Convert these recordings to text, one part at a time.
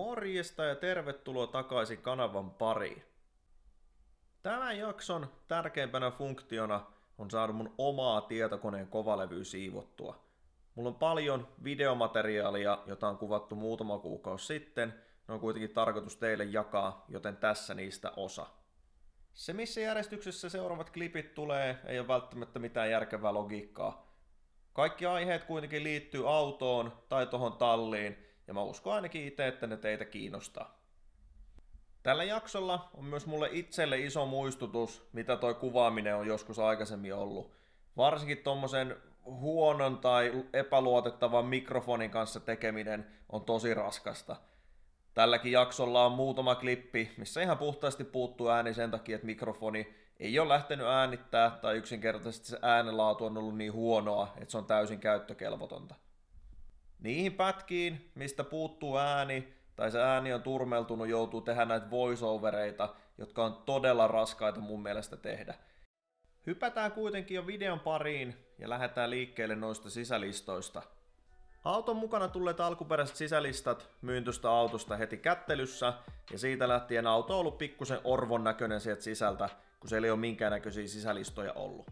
Morjesta ja tervetuloa takaisin kanavan pariin. Tämän jakson tärkeimpänä funktiona on saada mun omaa tietokoneen kovalevyä siivottua. Mulla on paljon videomateriaalia, jota on kuvattu muutama kuukausi sitten. Ne on kuitenkin tarkoitus teille jakaa, joten tässä niistä osa. Se, missä järjestyksessä seuraavat klipit tulee, ei ole välttämättä mitään järkevää logiikkaa. Kaikki aiheet kuitenkin liittyy autoon tai tohon talliin, ja mä uskon ainakin itse, että ne teitä kiinnostaa. Tällä jaksolla on myös mulle itselle iso muistutus, mitä toi kuvaaminen on joskus aikaisemmin ollut. Varsinkin tommosen huonon tai epäluotettavan mikrofonin kanssa tekeminen on tosi raskasta. Tälläkin jaksolla on muutama klippi, missä ihan puhtaasti puuttuu ääni sen takia, että mikrofoni ei ole lähtenyt äänittää tai yksinkertaisesti se äänenlaatu on ollut niin huonoa, että se on täysin käyttökelvotonta. Niihin pätkiin, mistä puuttuu ääni tai se ääni on turmeltunut, joutuu tehdä näitä voiceovereita, jotka on todella raskaita mun mielestä tehdä. Hypätään kuitenkin jo videon pariin ja lähdetään liikkeelle noista sisälistoista. Auton mukana tulleet alkuperäiset sisälistat myyntystä autosta heti kättelyssä, ja siitä lähtien auto on ollut pikkusen orvon näköinen sieltä sisältä, kun siellä ei ole minkäännäköisiä sisälistoja ollut.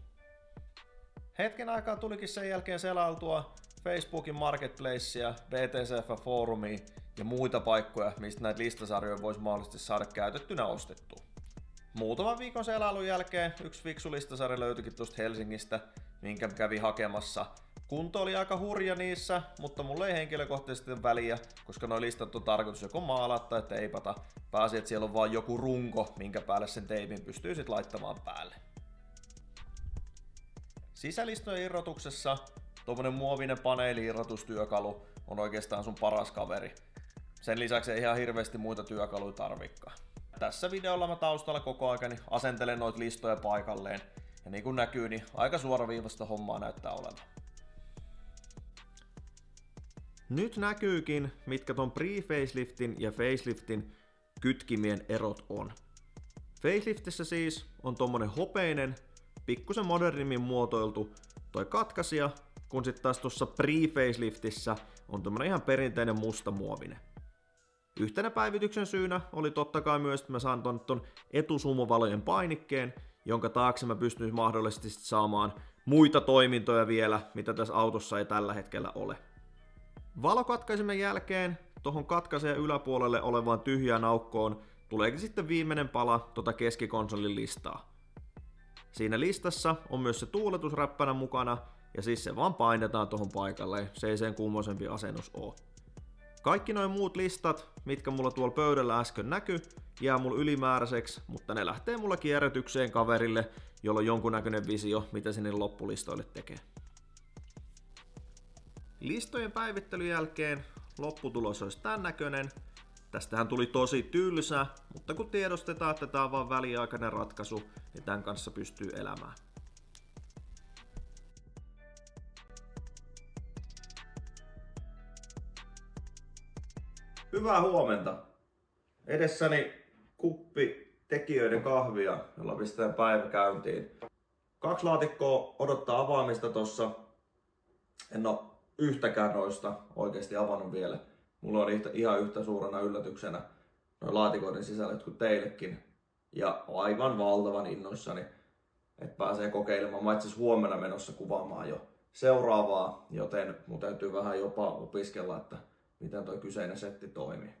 Hetken aikaa tulikin sen jälkeen selailtua Facebookin Marketplacea, BTCF-foorumia ja muita paikkoja, mistä näitä listasarjoja voisi mahdollisesti saada käytettynä ostettua. Muutaman viikon selailun jälkeen yksi fiksu listasarja löytyikin tuosta Helsingistä, minkä kävi hakemassa. Kunto oli aika hurja niissä, mutta mulle ei henkilökohtaisesti väliä, koska nuo listat on tarkoitus joko maalata tai teipata. Pääsi, että siellä on vaan joku runko, minkä päälle sen teipin pystyy sit laittamaan päälle. Sisälistojen irrotuksessa tuommoinen muovinen paneeli-irrotustyökalu on oikeastaan sun paras kaveri. Sen lisäksi ei ihan hirveästi muita työkaluja tarvikaan. Tässä videolla mä taustalla koko ajan asentelen noita listoja paikalleen. Ja niin kuin näkyy, niin aika suoraviivasta hommaa näyttää olevan. Nyt näkyykin, mitkä ton pre-faceliftin ja faceliftin kytkimien erot on. Faceliftissä siis on tommonen hopeinen, pikkusen modernimmin muotoiltu toi katkaisija, kun sit taas tuossa pre-faceliftissä on tommonen ihan perinteinen musta muovinen. Yhtenä päivityksen syynä oli totta kai myös, että mä saan ton etusumuvalojen painikkeen, jonka taakse mä pystyn mahdollisesti saamaan muita toimintoja vielä, mitä tässä autossa ei tällä hetkellä ole. Valokatkaisimen jälkeen tuohon katkaisijan yläpuolelle olevaan tyhjään aukkoon tuleekin sitten viimeinen pala keskikonsolin listaa. Siinä listassa on myös se tuuletusräppänä mukana, ja siis se vaan painetaan tuohon paikalle, se ei sen kummoisempi asennus oo. Kaikki noin muut listat, mitkä mulla tuolla pöydällä äsken näky, jää mulla ylimääräiseksi, mutta ne lähtee mulla kierrätykseen kaverille, jolla on jonkunnäköinen visio, mitä sinne loppulistoille tekee. Listojen päivittelyn jälkeen lopputulos olisi tämän näköinen. Tästähän tuli tosi tylsä, mutta kun tiedostetaan, että tämä on vain väliaikainen ratkaisu, niin tämän kanssa pystyy elämään. Hyvää huomenta! Edessäni kuppi tekijöiden kahvia, jolla pistetään päivä käyntiin. 2 laatikkoa odottaa avaamista tossa. En oo yhtäkään noista oikeasti avannut vielä. Mulla on ihan yhtä suurena yllätyksenä noin laatikoiden sisällöt kuin teillekin. Ja aivan valtavan innoissani, että pääsee kokeilemaan. Mä itse asiassa huomenna menossa kuvaamaan jo seuraavaa, joten mun täytyy vähän jopa opiskella, että miten toi kyseinen setti toimii.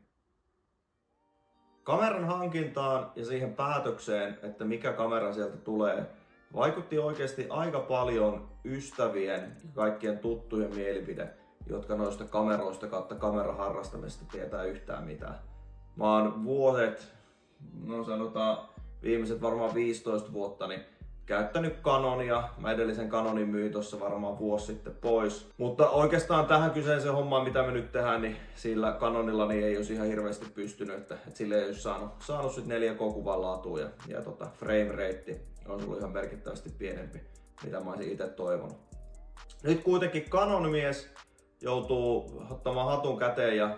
Kameran hankintaan ja siihen päätökseen, että mikä kamera sieltä tulee, vaikutti oikeasti aika paljon ystävien ja kaikkien tuttujen mielipide, jotka noista kameroista kautta kameraharrastamista tietää yhtään mitään. Mä oon vuodet, no sanotaan viimeiset varmaan 15 vuotta, niin käyttänyt Canonia. Mä edellisen Canonin myin tossa varmaan vuosi sitten pois. Mutta oikeastaan tähän kyseiseen hommaan, mitä me nyt tehdään, niin sillä Canonilla niin ei olisi ihan hirveästi pystynyt. Että sille ei olisi saanut sit 4K-kuvan laatua ja frame rate on ollut ihan merkittävästi pienempi, mitä mä olisin itse toivonut. Nyt kuitenkin Canon-mies joutuu ottamaan hatun käteen ja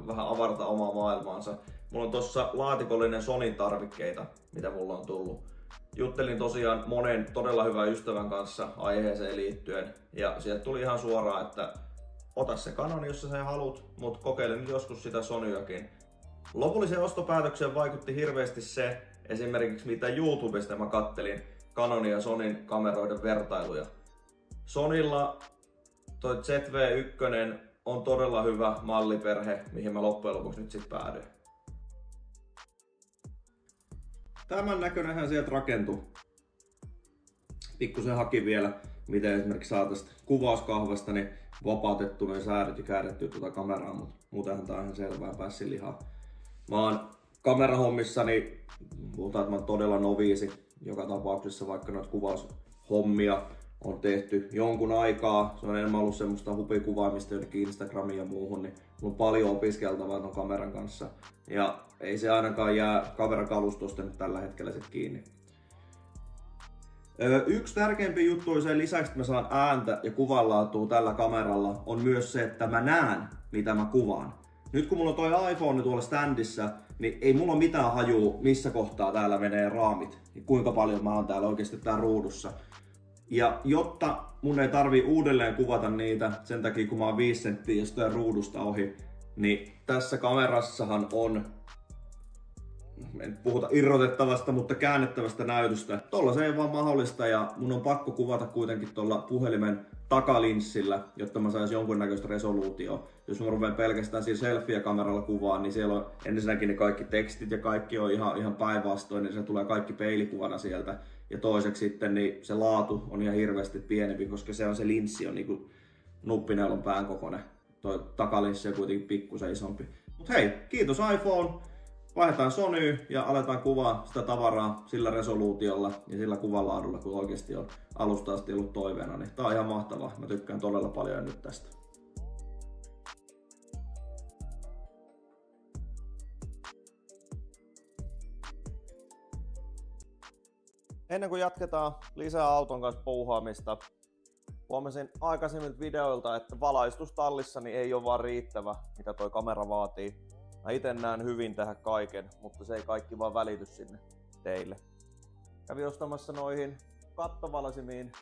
vähän avartaa omaa maailmaansa. Mulla on tossa laatikollinen Sonyn tarvikkeita, mitä mulla on tullut. Juttelin tosiaan monen todella hyvän ystävän kanssa aiheeseen liittyen ja sieltä tuli ihan suoraan, että ota se Canon, jos sä sen haluat, mutta kokeile nyt joskus sitä Sonyakin. Lopulliseen ostopäätökseen vaikutti hirveästi se, esimerkiksi mitä YouTubesta mä kattelin Canonin ja Sonyn kameroiden vertailuja. Sonylla toi ZV-1 on todella hyvä malliperhe, mihin mä loppujen lopuksi nyt sit päädyin. Tämän näköinenhän sieltä rakentui. Pikkusen haki vielä, miten esimerkiksi saa tästä kuvauskahvasta niin vapautettu noin säädöt ja käännettyä tuota kameraa, mutta muutenhan tää on ihan selvää pässilihaa. Mä oon kamerahommissani, puhutaan, että mä oon todella noviisi joka tapauksessa, vaikka noita kuvaushommia on tehty jonkun aikaa. Se on enemmän ollut semmoista hupikuvaamista jonnekin Instagramiin ja muuhun, niin mulla on paljon opiskeltavaa ton kameran kanssa. Ja ei se ainakaan jää kamerakalustosta nyt tällä hetkellä sit kiinni. Yksi tärkeimpi juttu sen lisäksi, että mä saan ääntä ja kuvanlaatua tällä kameralla, on myös se, että mä näen, mitä mä kuvaan. Nyt kun mulla on toi iPhone tuolla standissa, niin ei mulla ole mitään hajua, missä kohtaa täällä menee raamit. Ja kuinka paljon mä oon täällä oikeasti täällä ruudussa. Ja jotta mun ei tarvii uudelleen kuvata niitä, sen takia kun mä oon 5 senttiä jostain ruudusta ohi, niin tässä kamerassahan on, en puhuta irrotettavasta, mutta käännettävästä näytöstä. Tolla se ei vaan mahdollista ja mun on pakko kuvata kuitenkin tuolla puhelimen takalinssillä, jotta mä saisin jonkunnäköistä resoluutioa. Jos mä rupean pelkästään siinä selfie-kameralla kuvaan, niin siellä on ensinnäkin ne kaikki tekstit ja kaikki on ihan päinvastoin, niin se tulee kaikki peilikuvana sieltä. Ja toiseksi sitten niin se laatu on ihan hirveästi pienempi, koska se linssi on niinku nuppineulon pään kokoinen. Toi takalinssi on kuitenkin pikkusen isompi. Mut hei, kiitos iPhone! Vaihdetaan Sonyyn ja aletaan kuvaa sitä tavaraa sillä resoluutiolla ja sillä kuvanlaadulla, kun oikeasti on alusta asti ollut toiveena. Niin tää on ihan mahtavaa. Mä tykkään todella paljon nyt tästä. Ennen kuin jatketaan lisää auton kanssa puuhaamista, huomasin aikaisemmilta videoilta, että valaistus tallissani ei ole vaan riittävä, mitä toi kamera vaatii. Mä ite näen hyvin tehdä kaiken, mutta se ei kaikki vaan välity sinne teille. Kävin ostamassa noihin kattovalasimiin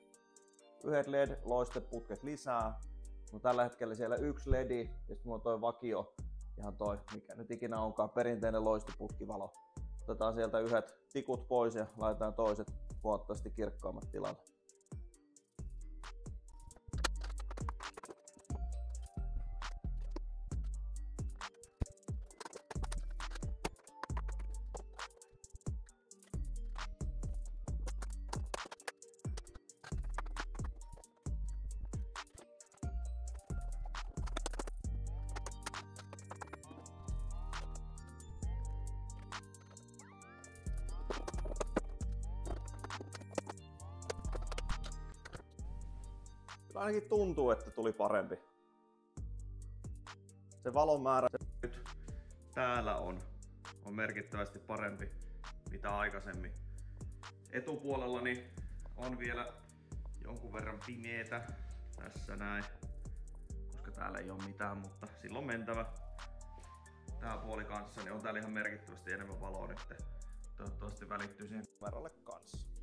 yhdet LED-loisteputket lisää. No tällä hetkellä siellä yksi LED ja sitten mulla on toi vakio, ihan toi, mikä nyt ikinä onkaan, perinteinen loistoputkivalo. Otetaan sieltä yhdet tikut pois ja laitetaan toiset huomattavasti kirkkaammat tilalle. Ainakin tuntuu, että tuli parempi. Se valon määrä nyt täällä on merkittävästi parempi mitä aikaisemmin. Etupuolellani on vielä jonkun verran pimeetä tässä näin, koska täällä ei ole mitään, mutta silloin mentävä. Tää puoli kanssa niin on täällä ihan merkittävästi enemmän valoa nyt. Toivottavasti välittyy siihen kameralle kanssa.